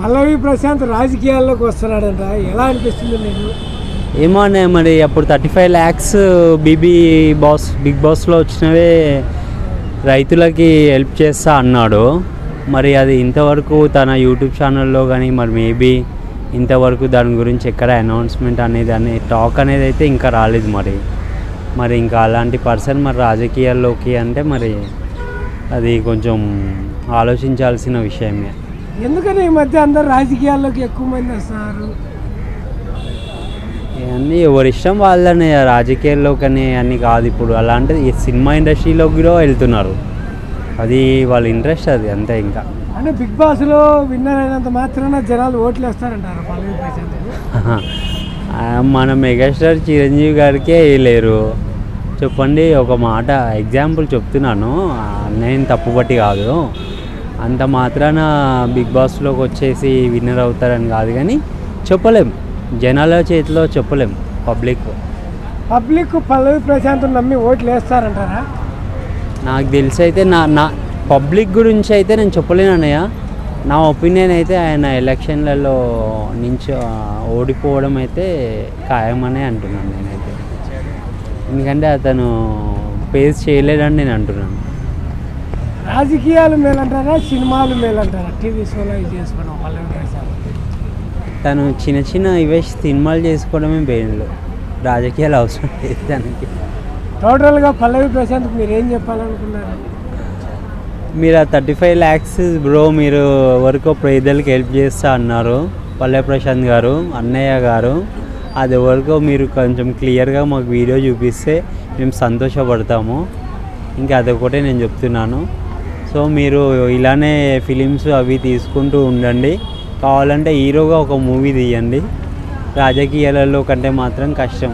పల్లవి ప్రశాంత్ రాజకీయాల్లోకి వస్తున్నాడంట, ఎలా అనిపిస్తుంది నీకు? ఏమో అనే మరి అప్పుడు 35 lakhs బిగ్ బాస్లో వచ్చినవే రైతులకి హెల్ప్ చేస్తా అన్నాడు. మరి అది ఇంతవరకు తన యూట్యూబ్ ఛానల్లో కానీ మరి మేబీ ఇంతవరకు దాని గురించి ఎక్కడ అనౌన్స్మెంట్ అనేది టాక్ అనేది అయితే ఇంకా రాలేదు. మరి ఇంకా అలాంటి పర్సన్ మరి రాజకీయాల్లోకి అంటే మరి అది కొంచెం ఆలోచించాల్సిన విషయమే. ఎందుకని ఈ మధ్య అందరు రాజకీయాల్లోకి ఎక్కువ మంది వస్తున్నారు? ఇవన్నీ ఎవరి ఇష్టం వాళ్ళని, రాజకీయాల్లోకి అన్నీ కాదు. ఇప్పుడు అలాంటిది సినిమా ఇండస్ట్రీలోకి కూడా వెళ్తున్నారు, అది వాళ్ళ ఇంట్రెస్ట్, అది అంతే. ఇంకా అంటే బిగ్ బాస్లో విన్నర్ అయినంత మాత్రాన జనాలు ఓట్లు వేస్తారంటారు పల్లవి ప్రశాంత్? మన మెగాస్టార్ చిరంజీవి గారికే వేయలేరు చెప్పండి. ఒక మాట ఎగ్జాంపుల్ చెప్తున్నాను, నేను తప్పుపట్టి కాదు. అంత మాత్రాన బిగ్ బాస్లోకి వచ్చేసి విన్నర్ అవుతారని కాదు, కానీ చెప్పలేం, జనాల చేతిలో చెప్పలేం. పబ్లిక్ పల్లవి ప్రశాంత్ నమ్మి ఓట్లు వేస్తారంటారా? నాకు తెలిసి అయితే నా పబ్లిక్ గురించి అయితే నేను చెప్పలేను అన్నయ్య. నా ఒపీనియన్ అయితే ఆయన ఎలక్షన్లలో నుంచి ఓడిపోవడం అయితే ఖాయమనే అంటున్నాను నేనైతే. ఎందుకంటే అతను ఫేస్ చేయలేడని నేను అంటున్నాను. రాజకీయాలు మేలంటారా, సినిమాలు మేలంటారా? టీవీ షోలో చేసుకోవడం పల్లవి ప్రశాంత్ తను చిన్న ఇవే సినిమాలు చేసుకోవడమే బెయిన్లు, రాజకీయాలు అవసరం లేదు దానికి. టోటల్గా పల్లవి ప్రశాంత్కి మీరు ఏం చెప్పాలనుకున్నారు? మీరు ఆ 35 lakhs బ్రో, మీరు ఎవరికో పేదలకి హెల్ప్ చేస్తా అన్నారు పల్లవి ప్రశాంత్ గారు, అన్నయ్య గారు. అది ఎవరికో మీరు కొంచెం క్లియర్గా మాకు వీడియో చూపిస్తే మేము సంతోషపడతాము. ఇంకా అదొకటే నేను చెప్తున్నాను. సో మీరు ఇలానే ఫిలిమ్స్ అవి తీసుకుంటూ ఉండండి. కావాలంటే హీరోగా ఒక మూవీ తీయండి, రాజకీయాలలో కంటే మాత్రం కష్టం.